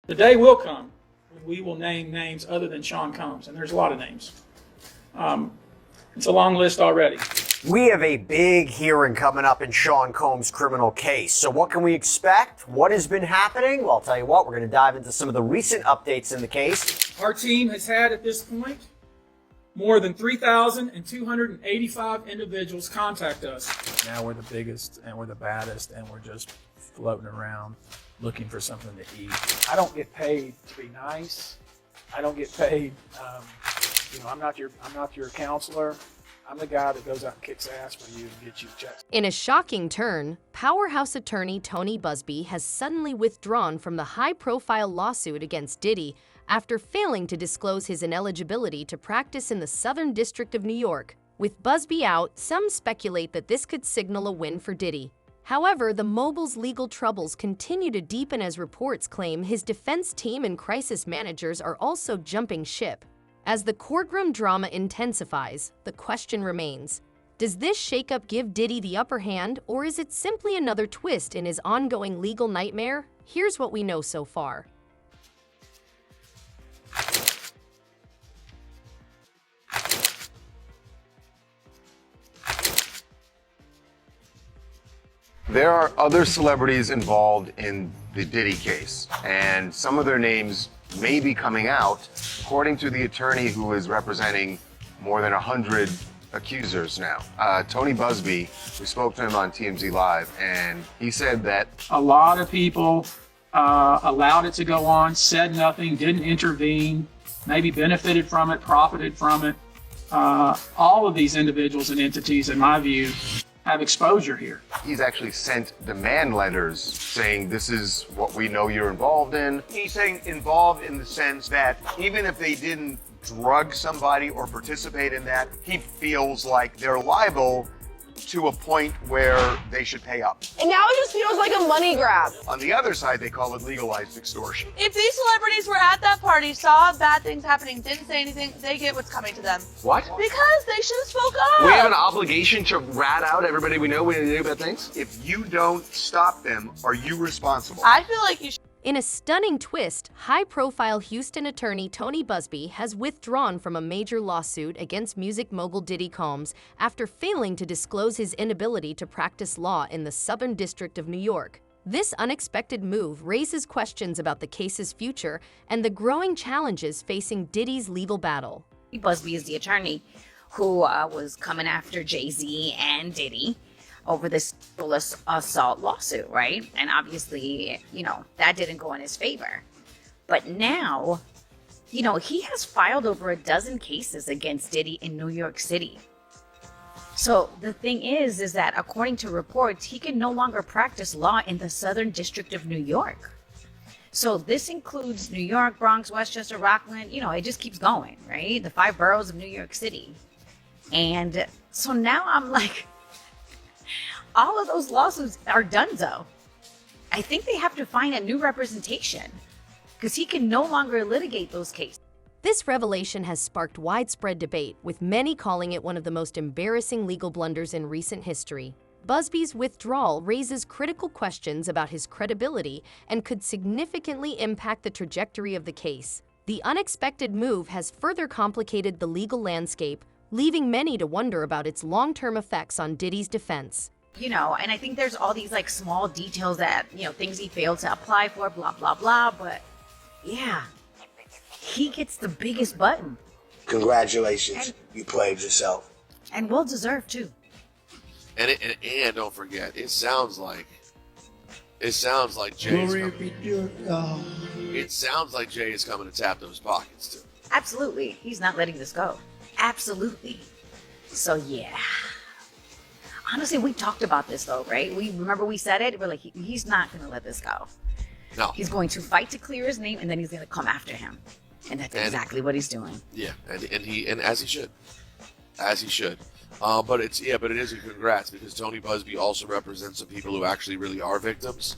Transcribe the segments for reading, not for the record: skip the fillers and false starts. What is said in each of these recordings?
The day will come when we will name names other than Sean Combs, and there's a lot of names. It's a long list already. We have a big hearing coming up in Sean Combs' criminal case. So what can we expect? What has been happening? Well, I'll tell you what, we're going to dive into some of the recent updates in the case. Our team has had at this point more than 3,285 individuals contact us. Now we're the biggest and we're the baddest and we're just floating around looking for something to eat. I don't get paid to be nice. I don't get paid. I'm not your counselor. I'm the guy that goes out and kicks ass for you and gets you checks. In a shocking turn, powerhouse attorney Tony Buzbee has suddenly withdrawn from the high-profile lawsuit against Diddy after failing to disclose his ineligibility to practice in the Southern District of New York. With Buzbee out, some speculate that this could signal a win for Diddy. However, the mogul's legal troubles continue to deepen as reports claim his defense team and crisis managers are also jumping ship. As the courtroom drama intensifies, the question remains, does this shakeup give Diddy the upper hand, or is it simply another twist in his ongoing legal nightmare? Here's what we know so far. There are other celebrities involved in the Diddy case, and some of their names may be coming out, according to the attorney who is representing more than 100 accusers now. Tony Buzbee, we spoke to him on TMZ Live, and he said that a lot of people allowed it to go on, said nothing, didn't intervene, maybe benefited from it, profited from it. All of these individuals and entities, in my view, have exposure here. he's actually sent demand letters saying this is what we know you're involved in. He's saying involved in the sense that even if they didn't drug somebody or participate in that, he feels like they're liable to a point where they should pay up. And now it just feels like a money grab. On the other side, they call it legalized extortion. If these celebrities were at that party, saw bad things happening, didn't say anything, they get what's coming to them. What? Because they should have spoke up. We have an obligation to rat out everybody we know when they do bad things? If you don't stop them, are you responsible? I feel like you should. In a stunning twist, high-profile Houston attorney Tony Buzbee has withdrawn from a major lawsuit against music mogul Diddy Combs after failing to disclose his inability to practice law in the Southern District of New York. This unexpected move raises questions about the case's future and the growing challenges facing Diddy's legal battle. Buzbee is the attorney who was coming after Jay-Z and Diddy over this assault lawsuit, right? And obviously, that didn't go in his favor. But now, he has filed over a dozen cases against Diddy in New York City. So the thing is that according to reports, he can no longer practice law in the Southern District of New York. So this includes New York, Bronx, Westchester, Rockland, it just keeps going, right? The 5 boroughs of New York City. And so now I'm like, all of those lawsuits are donezo. I think they have to find a new representation because he can no longer litigate those cases. This revelation has sparked widespread debate, with many calling it one of the most embarrassing legal blunders in recent history. Buzbee's withdrawal raises critical questions about his credibility and could significantly impact the trajectory of the case. The unexpected move has further complicated the legal landscape, leaving many to wonder about its long-term effects on Diddy's defense. And I think there's all these small details that, things he failed to apply for, blah, blah, blah. But yeah, he gets the biggest button. Congratulations, you played yourself. And well deserved too. And don't forget, it sounds like Jay's it sounds like Jay is coming to tap those pockets too. Absolutely. He's not letting this go. Absolutely. So yeah. Honestly, we talked about this though, right? We said it. We're like, he's not going to let this go. No. He's going to fight to clear his name, and then he's going to come after him. And that's exactly what he's doing. Yeah, and as he should. But it is a congrats because Tony Buzbee also represents some people who actually really are victims.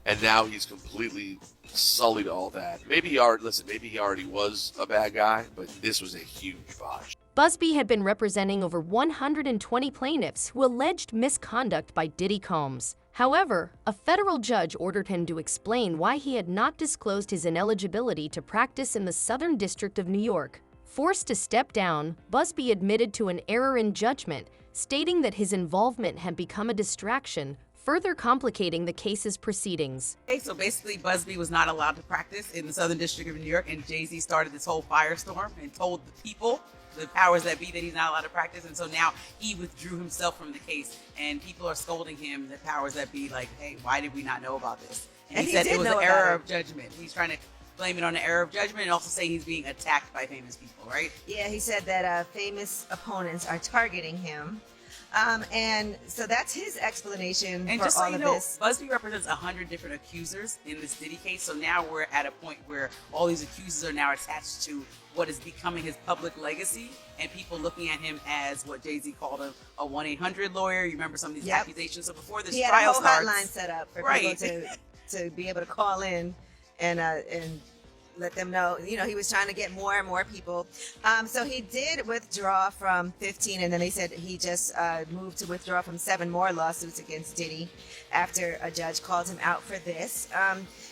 And now he's completely sullied all that. Maybe he already was a bad guy, but this was a huge botch. Busby had been representing over 120 plaintiffs who alleged misconduct by Diddy Combs. However, a federal judge ordered him to explain why he had not disclosed his ineligibility to practice in the Southern District of New York. Forced to step down, Busby admitted to an error in judgment, stating that his involvement had become a distraction, further complicating the case's proceedings. Okay, so basically Busby was not allowed to practice in the Southern District of New York, and Jay-Z started this whole firestorm and told the people, the powers that be, that he's not allowed to practice. And so now he withdrew himself from the case, and people are scolding him, the powers that be, like, hey, why did we not know about this? And he said it was an error of judgment. He's trying to blame it on an error of judgment and also say he's being attacked by famous people, right? Yeah, he said that famous opponents are targeting him. And so that's his explanation and for just so all you of know, this. Busby represents 100 different accusers in this Diddy case. So now we're at a point where all these accusers are now attached to what is becoming his public legacy, and people looking at him as what Jay-Z called him, a 1-800 lawyer. You remember some of these accusations. So before this he had trial a whole starts, hotline set up for people to be able to call in and let them know, you know, he was trying to get more and more people. So he did withdraw from 15, and then they said he just moved to withdraw from 7 more lawsuits against Diddy after a judge called him out for this.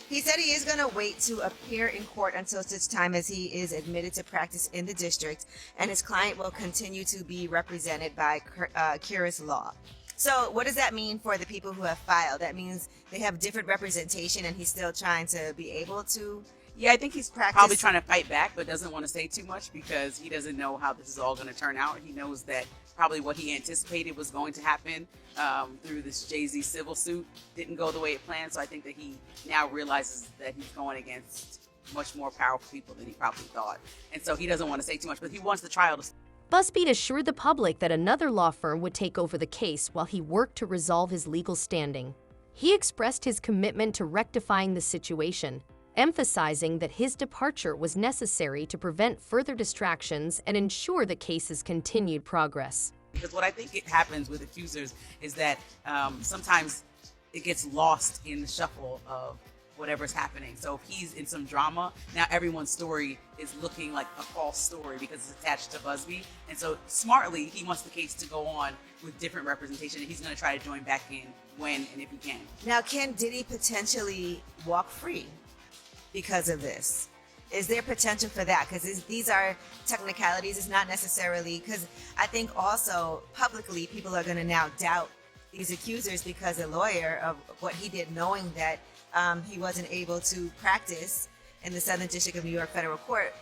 He said he is going to wait to appear in court until such time as he is admitted to practice in the district, and his client will continue to be represented by Curis Law. So what does that mean for the people who have filed? That means they have different representation, and he's still trying to be able to. Yeah, I think he's probably trying to fight back, but doesn't want to say too much because he doesn't know how this is all going to turn out. He knows that probably what he anticipated was going to happen through this Jay-Z civil suit didn't go the way it planned. So I think that he now realizes that he's going against much more powerful people than he probably thought. And so he doesn't want to say too much, but he wants the trial to. Busby assured the public that another law firm would take over the case while he worked to resolve his legal standing. He expressed his commitment to rectifying the situation, emphasizing that his departure was necessary to prevent further distractions and ensure the case's continued progress. Because what I think it happens with accusers is that sometimes it gets lost in the shuffle of whatever's happening. So if he's in some drama, now everyone's story is looking like a false story because it's attached to Busby. And so smartly, he wants the case to go on with different representation, and he's going to try to join back in when and if he can. Now, can Diddy potentially walk free because of this? Is there potential for that? Because these are technicalities. It's not necessarily, because I think also publicly people are going to now doubt these accusers because a lawyer of what he did, knowing that he wasn't able to practice in the Southern District of New York federal court.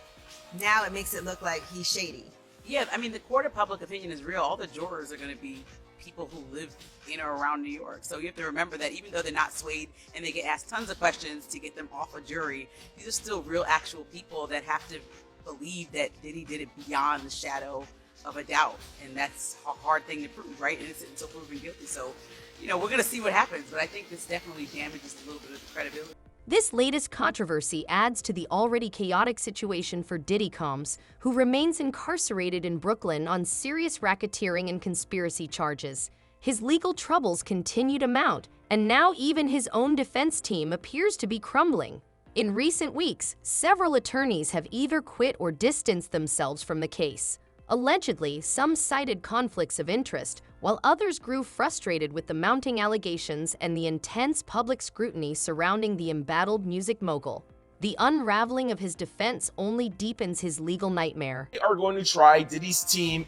Now it makes it look like he's shady. Yeah, I mean, the court of public opinion is real. All the jurors are going to be people who live in or around New York. So you have to remember that even though they're not swayed and they get asked tons of questions to get them off a jury, these are still real actual people that have to believe that Diddy did it beyond the shadow of a doubt. And that's a hard thing to prove, right? Innocent until proven guilty. So, you know, we're going to see what happens, but I think this definitely damages a little bit of the credibility. This latest controversy adds to the already chaotic situation for Diddy Combs, who remains incarcerated in Brooklyn on serious racketeering and conspiracy charges. His legal troubles continue to mount, and now even his own defense team appears to be crumbling. In recent weeks, several attorneys have either quit or distanced themselves from the case. Allegedly, some cited conflicts of interest, while others grew frustrated with the mounting allegations and the intense public scrutiny surrounding the embattled music mogul. The unraveling of his defense only deepens his legal nightmare. They are going to try Diddy's team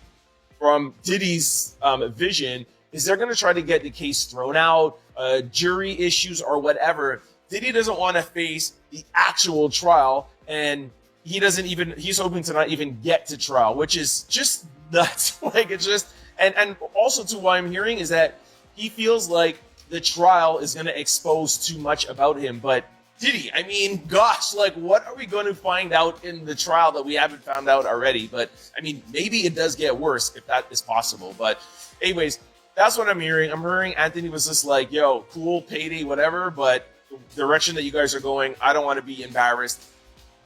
from Diddy's vision is they're going to try to get the case thrown out, jury issues or whatever. Diddy doesn't want to face the actual trial, and he's hoping to not even get to trial, which is just nuts. Like, it's just, and also too, what I'm hearing is that he feels like the trial is going to expose too much about him. But Diddy, I mean, gosh, like, what are we going to find out in the trial that we haven't found out already? But I mean, maybe it does get worse if that is possible. But anyways, that's what I'm hearing. I'm hearing Anthony was just like, yo, cool, payday, whatever, but the direction that you guys are going, I don't want to be embarrassed.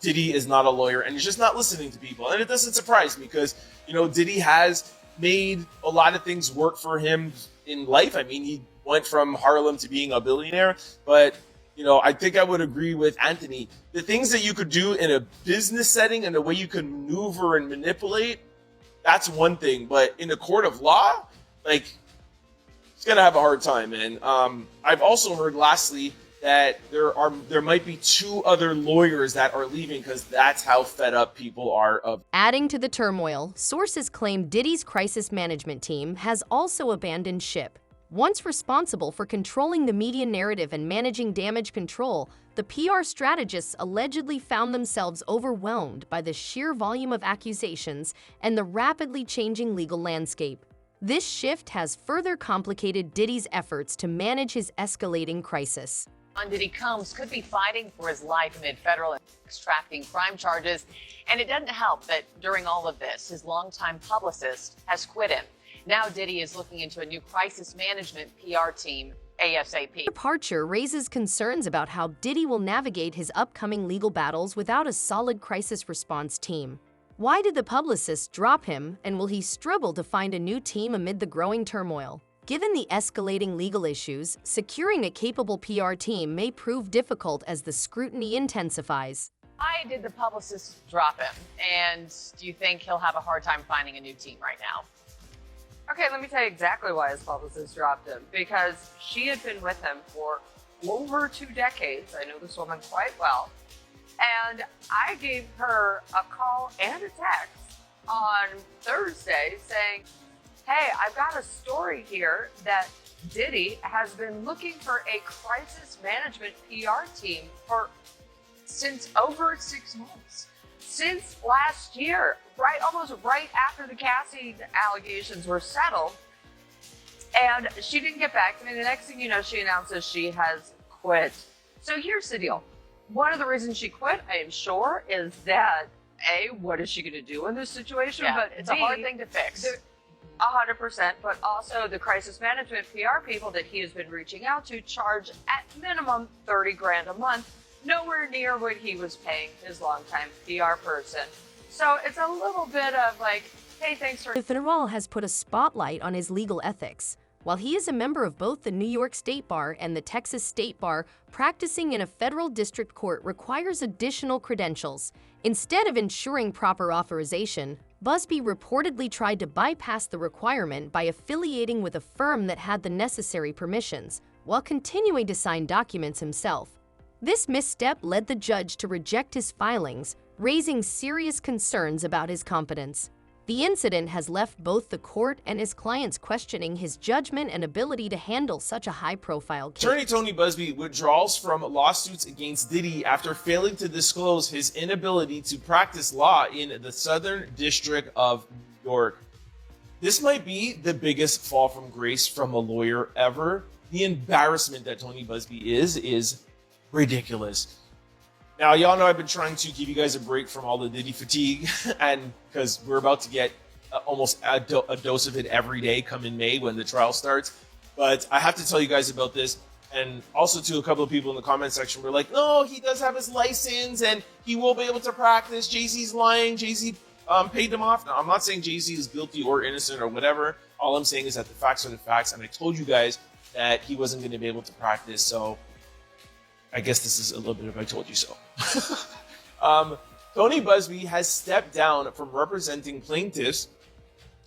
Diddy is not a lawyer, and he's just not listening to people. And it doesn't surprise me because, you know, Diddy has made a lot of things work for him in life. I mean, he went from Harlem to being a billionaire, but, you know, I think I would agree with Anthony. The things that you could do in a business setting and the way you can maneuver and manipulate, that's one thing. But in the court of law, like, he's gonna have a hard time, man. I've also heard, lastly, that there might be 2 other lawyers that are leaving because that's how fed up people are of. Adding to the turmoil, sources claim Diddy's crisis management team has also abandoned ship. Once responsible for controlling the media narrative and managing damage control, the PR strategists allegedly found themselves overwhelmed by the sheer volume of accusations and the rapidly changing legal landscape. This shift has further complicated Diddy's efforts to manage his escalating crisis. Diddy Combs could be fighting for his life amid federal and trafficking crime charges, and it doesn't help that during all of this, his longtime publicist has quit him. Now Diddy is looking into a new crisis management PR team ASAP. The departure raises concerns about how Diddy will navigate his upcoming legal battles without a solid crisis response team. Why did the publicist drop him, and will he struggle to find a new team amid the growing turmoil? Given the escalating legal issues, securing a capable PR team may prove difficult as the scrutiny intensifies. Why did the publicist drop him? And do you think he'll have a hard time finding a new team right now? Okay, let me tell you exactly why his publicist dropped him. Because she had been with him for over 2 decades. I know this woman quite well. And I gave her a call and a text on Thursday saying, hey, I've got a story here that Diddy has been looking for a crisis management PR team since over 6 months. Since last year, almost right after the Cassie allegations were settled. And she didn't get back to me. The next thing you know, she announces she has quit. So here's the deal. One of the reasons she quit, I am sure, is that A, what is she going to do in this situation? Yeah, but it's B, a hard thing to fix. 100%, but also the crisis management PR people that he has been reaching out to charge at minimum 30 grand a month, nowhere near what he was paying his longtime PR person. So it's a little bit of like, hey, thanks for... Federal has put a spotlight on his legal ethics. While he is a member of both the New York State Bar and the Texas State Bar, practicing in a federal district court requires additional credentials. Instead of ensuring proper authorization, Busby reportedly tried to bypass the requirement by affiliating with a firm that had the necessary permissions, while continuing to sign documents himself. This misstep led the judge to reject his filings, raising serious concerns about his competence. The incident has left both the court and his clients questioning his judgment and ability to handle such a high-profile case. Attorney Tony Busby withdraws from lawsuits against Diddy after failing to disclose his inability to practice law in the Southern District of New York. This might be the biggest fall from grace from a lawyer ever. The embarrassment that Tony Busby is ridiculous. Now, y'all know I've been trying to give you guys a break from all the Diddy fatigue, and because we're about to get almost a dose of it every day come in May when the trial starts. But I have to tell you guys about this, and also to a couple of people in the comment section were like, no, he does have his license, and he will be able to practice. Jay-Z's lying. Jay-Z paid him off. Now, I'm not saying Jay-Z is guilty or innocent or whatever. All I'm saying is that the facts are the facts, and I told you guys that he wasn't going to be able to practice, so I guess this is a little bit of I told you so. Tony Busby has stepped down from representing plaintiffs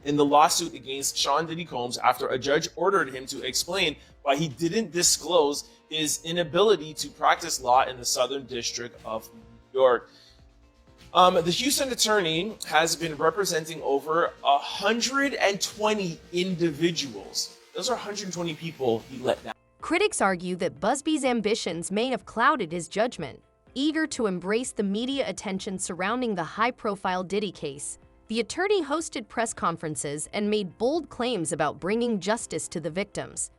in the lawsuit against Sean Diddy Combs after a judge ordered him to explain why he didn't disclose his inability to practice law in the Southern District of New York. The Houston attorney has been representing over 120 individuals. Those are 120 people he let down. Critics argue that Busby's ambitions may have clouded his judgment. Eager to embrace the media attention surrounding the high-profile Diddy case, the attorney hosted press conferences and made bold claims about bringing justice to the victims.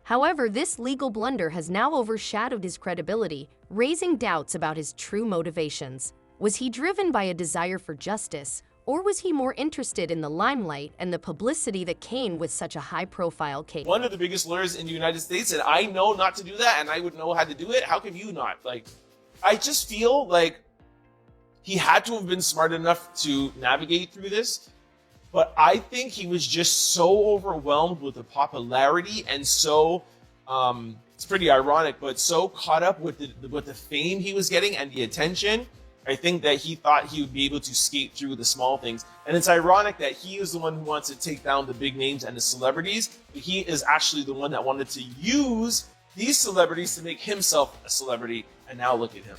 However, this legal blunder has now overshadowed his credibility, raising doubts about his true motivations. Was he driven by a desire for justice, or was he more interested in the limelight and the publicity that came with such a high-profile case? One of the biggest lawyers in the United States said, I know not to do that, and I would know how to do it. How can you not? Like, I just feel like he had to have been smart enough to navigate through this, but I think he was just so overwhelmed with the popularity and so, it's pretty ironic, but so caught up with the fame he was getting and the attention I think that he thought he would be able to skate through the small things. And it's ironic that he is the one who wants to take down the big names and the celebrities, but he is actually the one that wanted to use these celebrities to make himself a celebrity. And now look at him.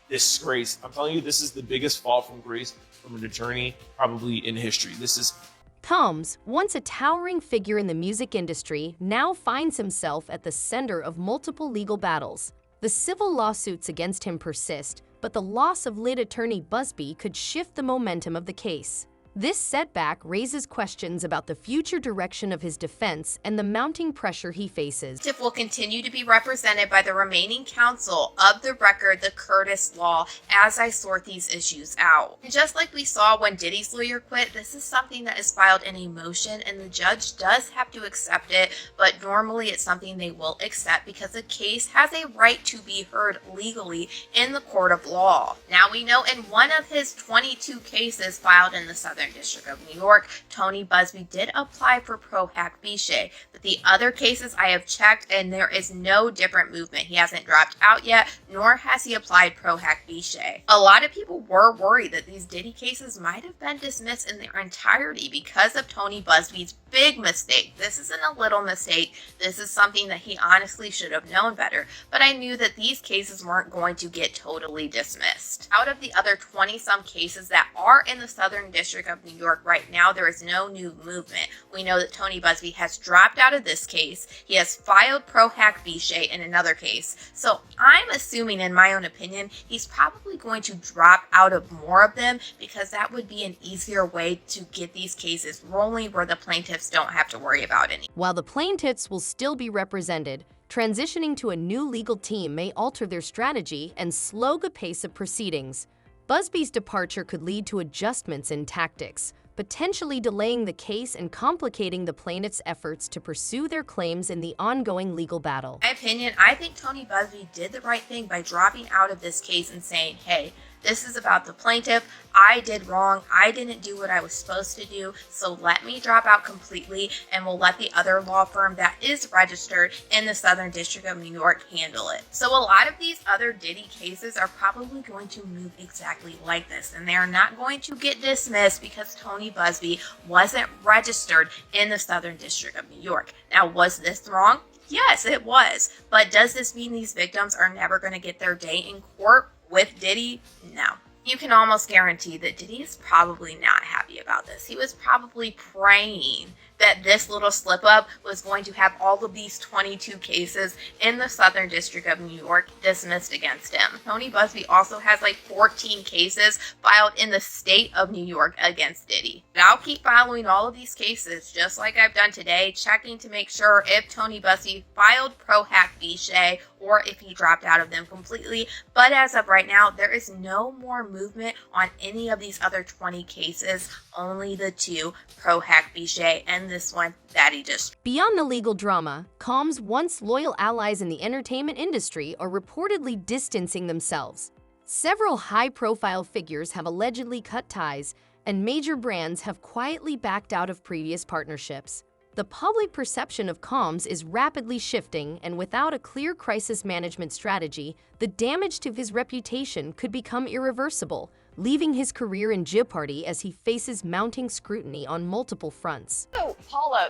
Disgrace. I'm telling you, this is the biggest fall from grace from an attorney probably in history. This is... Combs, once a towering figure in the music industry, now finds himself at the center of multiple legal battles. The civil lawsuits against him persist, but the loss of lead attorney Busby could shift the momentum of the case. This setback raises questions about the future direction of his defense and the mounting pressure he faces. Plaintiff will continue to be represented by the remaining counsel of the record, the Curtis Law, as I sort these issues out. And just like we saw when Diddy's lawyer quit, this is something that is filed in a motion and the judge does have to accept it, but normally it's something they will accept because the case has a right to be heard legally in the court of law. Now we know in one of his 22 cases filed in the Southern District of New York, Tony Busby did apply for pro hac vice, but the other cases I have checked and there is no different movement. He hasn't dropped out yet, nor has he applied pro hac vice. A lot of people were worried that these Diddy cases might have been dismissed in their entirety because of Tony Busby's big mistake. This isn't a little mistake. This is something that he honestly should have known better, but I knew that these cases weren't going to get totally dismissed. Out of the other 20-some cases that are in the Southern District of New York right now, there is no new movement. We know that Tony Busby has dropped out of this case. He has filed pro hac vice in another case. So I'm assuming, in my own opinion, he's probably going to drop out of more of them because that would be an easier way to get these cases rolling where the plaintiffs don't have to worry about any. While the plaintiffs will still be represented, transitioning to a new legal team may alter their strategy and slow the pace of proceedings. Busby's departure could lead to adjustments in tactics, potentially delaying the case and complicating the plaintiffs' efforts to pursue their claims in the ongoing legal battle. In my opinion, I think Tony Busby did the right thing by dropping out of this case and saying, hey, this is about the plaintiff. I did wrong. I didn't do what I was supposed to do. So let me drop out completely and we'll let the other law firm that is registered in the Southern District of New York handle it. So a lot of these other Diddy cases are probably going to move exactly like this. And they are not going to get dismissed because Tony Busby wasn't registered in the Southern District of New York. Now, was this wrong? Yes, it was. But does this mean these victims are never going to get their day in court with Diddy? No. You can almost guarantee that Diddy is probably not happy about this. He was probably praying that this little slip up was going to have all of these 22 cases in the Southern District of New York dismissed against him. Tony Busby also has like 14 cases filed in the state of New York against Diddy. And I'll keep following all of these cases just like I've done today, checking to make sure if Tony Busby filed pro hac vice or if he dropped out of them completely. But as of right now, there is no more movement on any of these other 20 cases, only the two, pro hac vice and this one that he just... Beyond the legal drama, Combs' once loyal allies in the entertainment industry are reportedly distancing themselves. Several high-profile figures have allegedly cut ties, and major brands have quietly backed out of previous partnerships. The public perception of Combs is rapidly shifting, and without a clear crisis management strategy, the damage to his reputation could become irreversible, leaving his career in jeopardy as he faces mounting scrutiny on multiple fronts. So, Paula,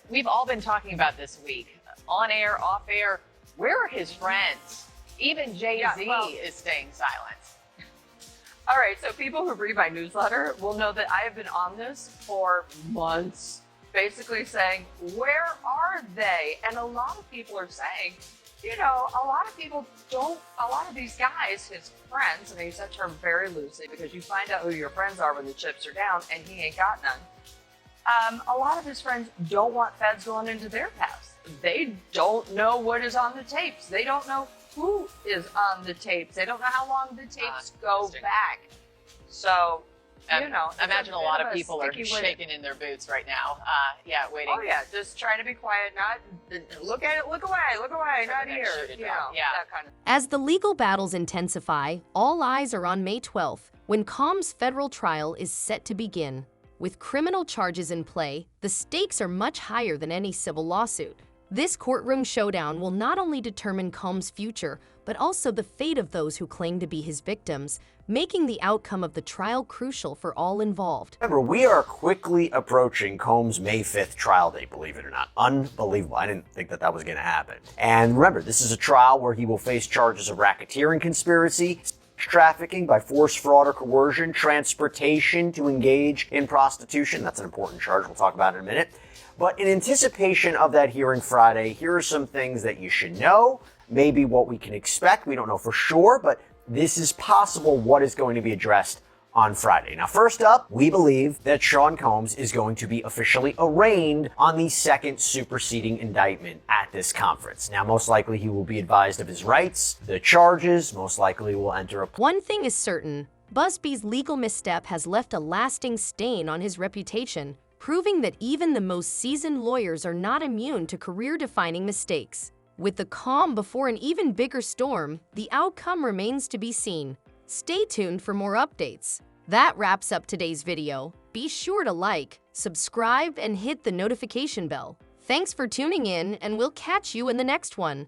we've all been talking about this week, on air, off air. Where are his friends? Even Jay-Z is staying silent. All right, so people who read my newsletter will know that I have been on this for months, basically saying, where are they? And a lot of people are saying, you know, a lot of these guys, his friends, and I use that term very loosely because you find out who your friends are when the chips are down, and he ain't got none. A lot of his friends don't want feds going into their past. They don't know what is on the tapes. They don't know who is on the tapes. They don't know how long the tapes go back. So, you know, I imagine a lot of people are shaking in their boots right now. Waiting. Oh yeah, just trying to be quiet, not look at it, look away, not here. You know, that kind of. As the legal battles intensify, all eyes are on May 12th, when Combs' federal trial is set to begin. With criminal charges in play, the stakes are much higher than any civil lawsuit. This courtroom showdown will not only determine Combs' future, but also the fate of those who claim to be his victims, making the outcome of the trial crucial for all involved. Remember, we are quickly approaching Combs' May 5th trial date, believe it or not. Unbelievable. I didn't think that was going to happen. And remember, this is a trial where he will face charges of racketeering conspiracy, trafficking by force, fraud, or coercion, transportation to engage in prostitution. That's an important charge we'll talk about in a minute. But in anticipation of that hearing Friday, here are some things that you should know, maybe what we can expect. We don't know for sure, but this is possible what is going to be addressed on Friday. Now, first up, we believe that Sean Combs is going to be officially arraigned on the second superseding indictment at this conference. Now, most likely he will be advised of his rights. The charges most likely will enter a... One thing is certain, Busby's legal misstep has left a lasting stain on his reputation, proving that even the most seasoned lawyers are not immune to career-defining mistakes. With the calm before an even bigger storm, the outcome remains to be seen. Stay tuned for more updates. That wraps up today's video. Be sure to like, subscribe, and hit the notification bell. Thanks for tuning in, and we'll catch you in the next one.